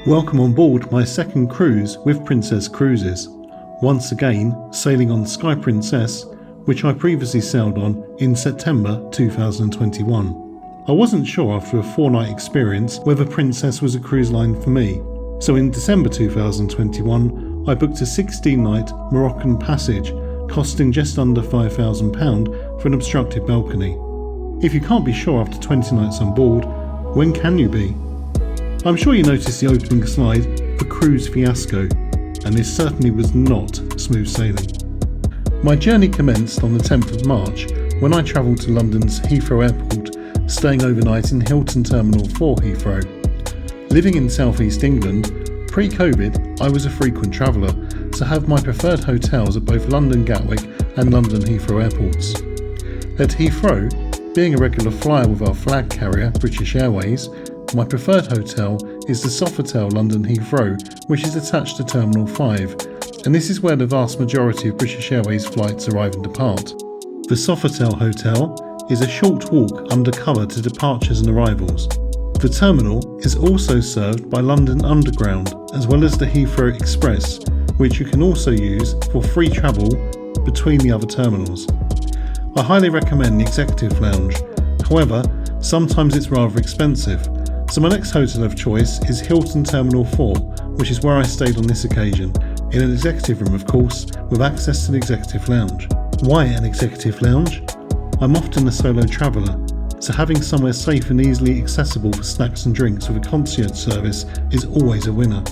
Welcome on board my second cruise with Princess Cruises, once again sailing on Sky Princess, which I previously sailed on in September 2021. I wasn't sure after a 4-night experience whether Princess was a cruise line for me, so in December 2021 I booked a 16-night Moroccan Passage costing just under £5,000 for an obstructed balcony. If you can't be sure after 20 nights on board, when can you be? I'm sure you noticed the opening slide for Cruise Fiasco, and this certainly was not smooth sailing. My journey commenced on the 10th of March when I travelled to London's Heathrow Airport, staying overnight in Hilton Terminal 4 Heathrow. Living in South East England, pre-COVID I was a frequent traveller, so have my preferred hotels at both London Gatwick and London Heathrow airports. At Heathrow, being a regular flyer with our flag carrier British Airways, my preferred hotel is the Sofitel London Heathrow, which is attached to Terminal 5, and this is where the vast majority of British Airways flights arrive and depart. The Sofitel Hotel is a short walk under cover to departures and arrivals. The terminal is also served by London Underground, as well as the Heathrow Express, which you can also use for free travel between the other terminals. I highly recommend the Executive Lounge, however, sometimes it's rather expensive. So my next hotel of choice is Hilton Terminal 4, which is where I stayed on this occasion, in an executive room of course, with access to the Executive Lounge. Why an Executive Lounge? I'm often a solo traveller, so having somewhere safe and easily accessible for snacks and drinks with a concierge service is always a winner.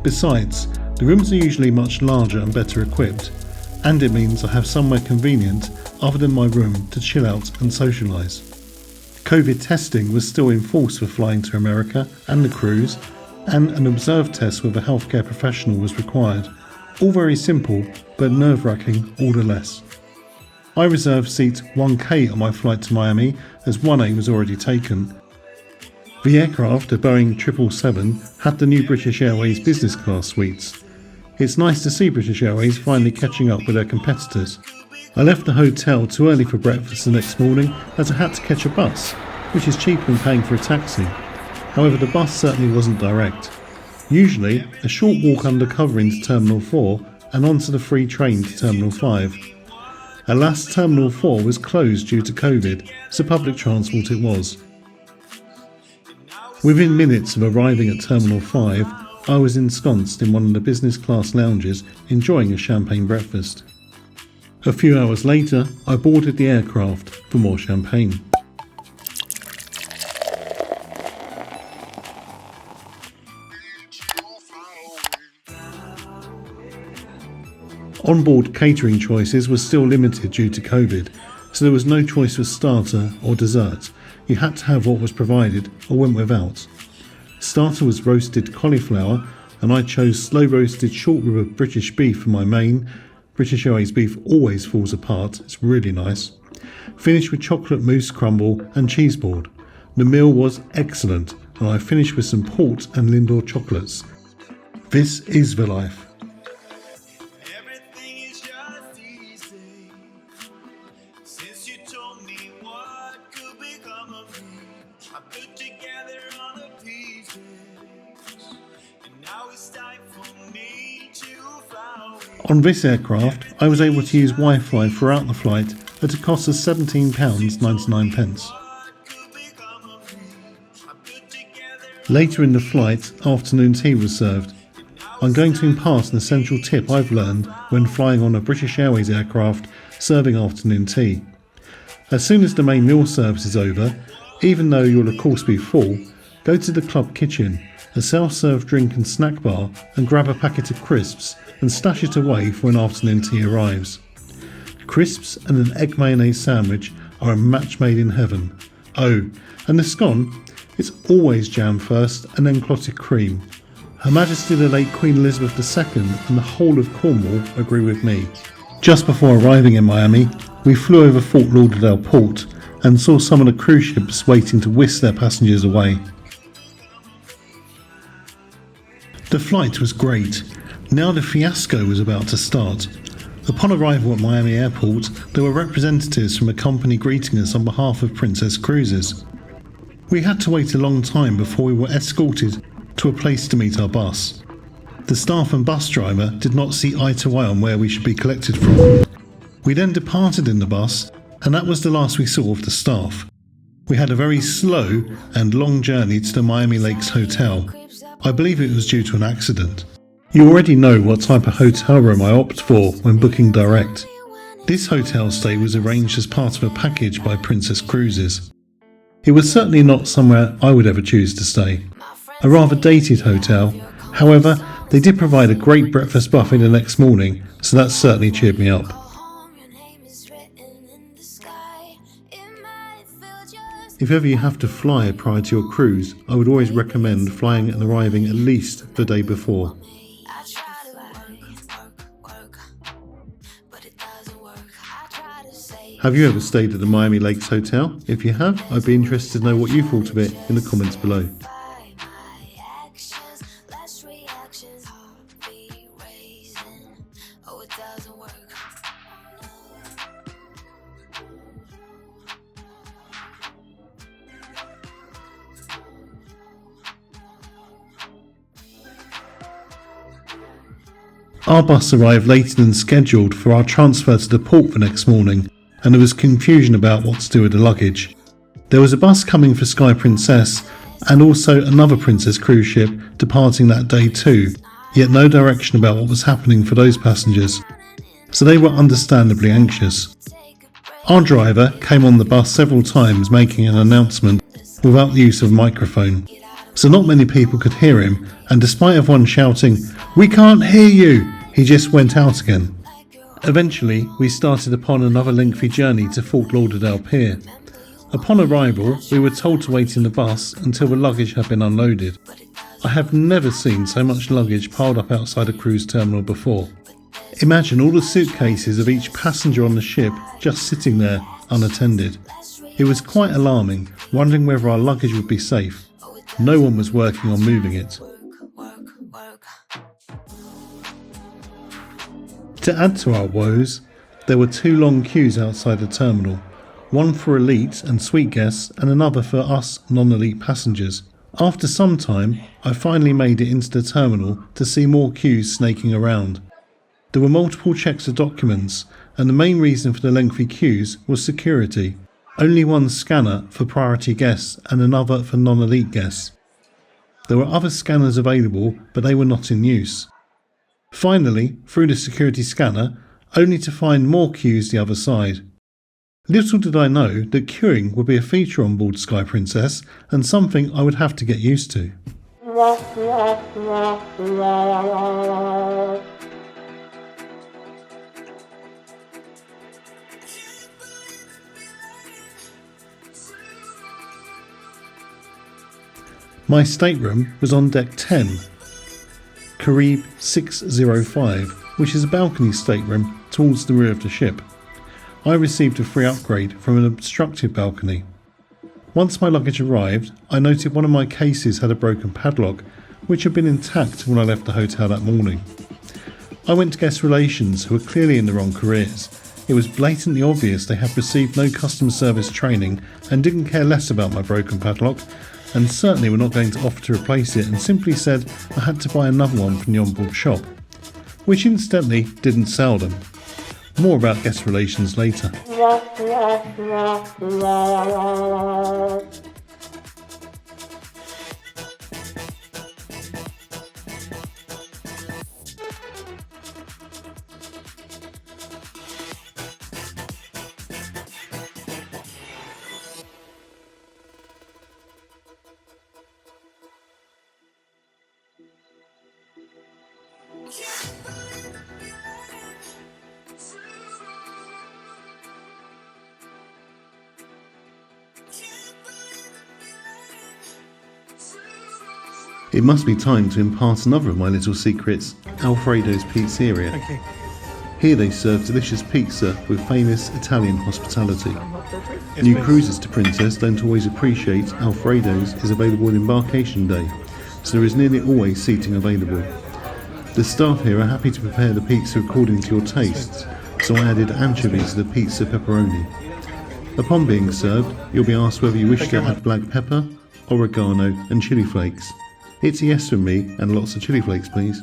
Besides, the rooms are usually much larger and better equipped, and it means I have somewhere convenient other than my room to chill out and socialise. COVID testing was still in force for flying to America and the cruise, and an observed test with a healthcare professional was required. All very simple, but nerve-wracking all the less. I reserved seat 1K on my flight to Miami as 1A was already taken. The aircraft, a Boeing 777, had the new British Airways business class suites. It's nice to see British Airways finally catching up with their competitors. I left the hotel too early for breakfast the next morning as I had to catch a bus, which is cheaper than paying for a taxi. However, the bus certainly wasn't direct. Usually, a short walk undercover into Terminal 4 and onto the free train to Terminal 5. Alas, Terminal 4 was closed due to COVID, so public transport it was. Within minutes of arriving at Terminal 5, I was ensconced in one of the business class lounges enjoying a champagne breakfast. A few hours later, I boarded the aircraft for more champagne. Onboard catering choices were still limited due to COVID, so there was no choice for starter or dessert. You had to have what was provided or went without. Starter was roasted cauliflower, and I chose slow roasted short rib of British beef for my main. British Airways beef always falls apart, it's really nice. Finished with chocolate mousse crumble and cheese board. The meal was excellent, and I finished with some port and Lindor chocolates. This is the life. On this aircraft, I was able to use Wi-Fi throughout the flight at a cost of £17.99. Later in the flight, afternoon tea was served. I'm going to impart an essential tip I've learned when flying on a British Airways aircraft serving afternoon tea. As soon as the main meal service is over, even though you'll of course be full, go to the club kitchen, a self-serve drink and snack bar, and grab a packet of crisps and stash it away for when afternoon tea arrives. Crisps and an egg mayonnaise sandwich are a match made in heaven. Oh, and the scone? It's always jam first and then clotted cream. Her Majesty the late Queen Elizabeth II and the whole of Cornwall agree with me. Just before arriving in Miami, we flew over Fort Lauderdale port and saw some of the cruise ships waiting to whisk their passengers away. The flight was great. Now the fiasco was about to start. Upon arrival at Miami Airport, there were representatives from a company greeting us on behalf of Princess Cruises. We had to wait a long time before we were escorted to a place to meet our bus. The staff and bus driver did not see eye to eye on where we should be collected from. We then departed in the bus, and that was the last we saw of the staff. We had a very slow and long journey to the Miami Lakes Hotel. I believe it was due to an accident. You already know what type of hotel room I opt for when booking direct. This hotel stay was arranged as part of a package by Princess Cruises. It was certainly not somewhere I would ever choose to stay. A rather dated hotel, however, they did provide a great breakfast buffet the next morning, so that certainly cheered me up. If ever you have to fly prior to your cruise, I would always recommend flying and arriving at least the day before. Have you ever stayed at the Miami Lakes Hotel? If you have, I'd be interested to know what you thought of it in the comments below. Our bus arrived later than scheduled for our transfer to the port the next morning, and there was confusion about what to do with the luggage. There was a bus coming for Sky Princess and also another Princess cruise ship departing that day too, yet no direction about what was happening for those passengers, so they were understandably anxious. Our driver came on the bus several times making an announcement without the use of a microphone, so not many people could hear him, and despite everyone shouting, "We can't hear you!" he just went out again. Eventually, we started upon another lengthy journey to Fort Lauderdale Pier. Upon arrival, we were told to wait in the bus until the luggage had been unloaded. I have never seen so much luggage piled up outside a cruise terminal before. Imagine all the suitcases of each passenger on the ship just sitting there unattended. It was quite alarming, wondering whether our luggage would be safe. No one was working on moving it. To add to our woes, there were 2 long queues outside the terminal, one for elite and suite guests and another for us non-elite passengers. After some time, I finally made it into the terminal to see more queues snaking around. There were multiple checks of documents, and the main reason for the lengthy queues was security. Only one scanner for priority guests and another for non-elite guests. There were other scanners available, but they were not in use. Finally, through the security scanner, only to find more queues the other side. Little did I know that queuing would be a feature on board Sky Princess and something I would have to get used to. My stateroom was on deck 10, Carib 605, which is a balcony stateroom towards the rear of the ship. I received a free upgrade from an obstructed balcony. Once my luggage arrived, I noted one of my cases had a broken padlock, which had been intact when I left the hotel that morning. I went to guest relations, who were clearly in the wrong careers. It was blatantly obvious they had received no customer service training and didn't care less about my broken padlock, and certainly were not going to offer to replace it, and simply said I had to buy another one from the onboard shop, which incidentally didn't sell them. More about guest relations later. It must be time to impart another of my little secrets, Alfredo's Pizzeria. Okay. Here they serve delicious pizza with famous Italian hospitality. New cruisers to Princess don't always appreciate Alfredo's is available on Embarkation Day, so there is nearly always seating available. The staff here are happy to prepare the pizza according to your tastes, so I added anchovies to the pizza pepperoni. Upon being served, you'll be asked whether you wish to add black pepper, oregano and chili flakes. It's a yes from me, and lots of chili flakes please.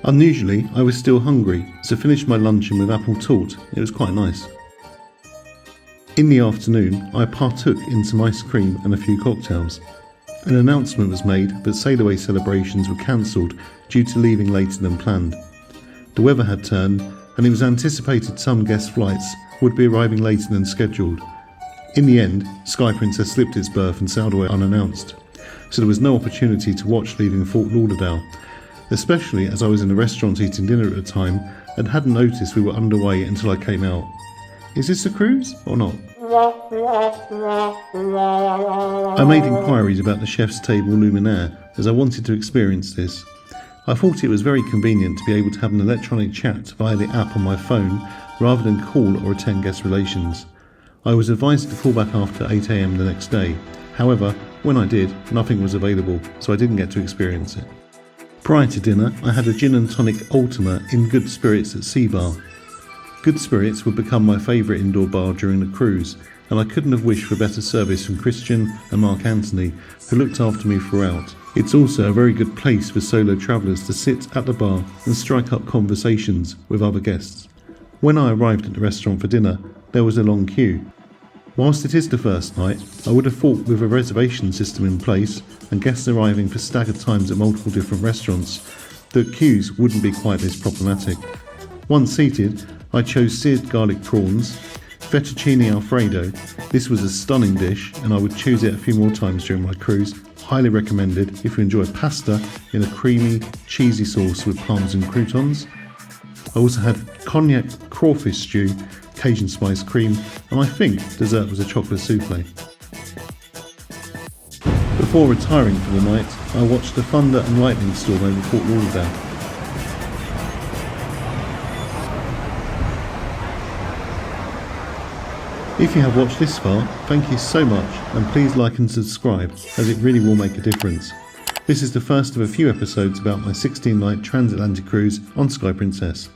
Unusually, I was still hungry, so finished my luncheon with apple tart. It was quite nice. In the afternoon, I partook in some ice cream and a few cocktails. An announcement was made that sail away celebrations were cancelled due to leaving later than planned. The weather had turned, and it was anticipated some guest flights would be arriving later than scheduled. In the end, Sky Princess slipped its berth and sailed away unannounced, so there was no opportunity to watch leaving Fort Lauderdale, especially as I was in a restaurant eating dinner at the time and hadn't noticed we were underway until I came out. Is this a cruise or not? I made inquiries about the chef's table luminaire as I wanted to experience this. I thought it was very convenient to be able to have an electronic chat via the app on my phone rather than call or attend guest relations. I was advised to call back after 8 AM the next day. However, when I did, nothing was available, so I didn't get to experience it. Prior to dinner, I had a gin and tonic Ultima in Good Spirits at Sea Bar. Good Spirits would become my favourite indoor bar during the cruise, and I couldn't have wished for better service from Christian and Mark Anthony, who looked after me throughout. It's also a very good place for solo travellers to sit at the bar and strike up conversations with other guests. When I arrived at the restaurant for dinner, there was a long queue. Whilst it is the first night, I would have thought with a reservation system in place and guests arriving for staggered times at multiple different restaurants, that queues wouldn't be quite this problematic. Once seated, I chose seared garlic prawns, fettuccine Alfredo. This was a stunning dish and I would choose it a few more times during my cruise. Highly recommended if you enjoy pasta in a creamy, cheesy sauce with parmesan croutons. I also had cognac crawfish stew, Cajun spice cream, and I think dessert was a chocolate souffle. Before retiring for the night, I watched the thunder and lightning storm over Fort Lauderdale. If you have watched this far, thank you so much, and please like and subscribe, as it really will make a difference. This is the first of a few episodes about my 16-night transatlantic cruise on Sky Princess.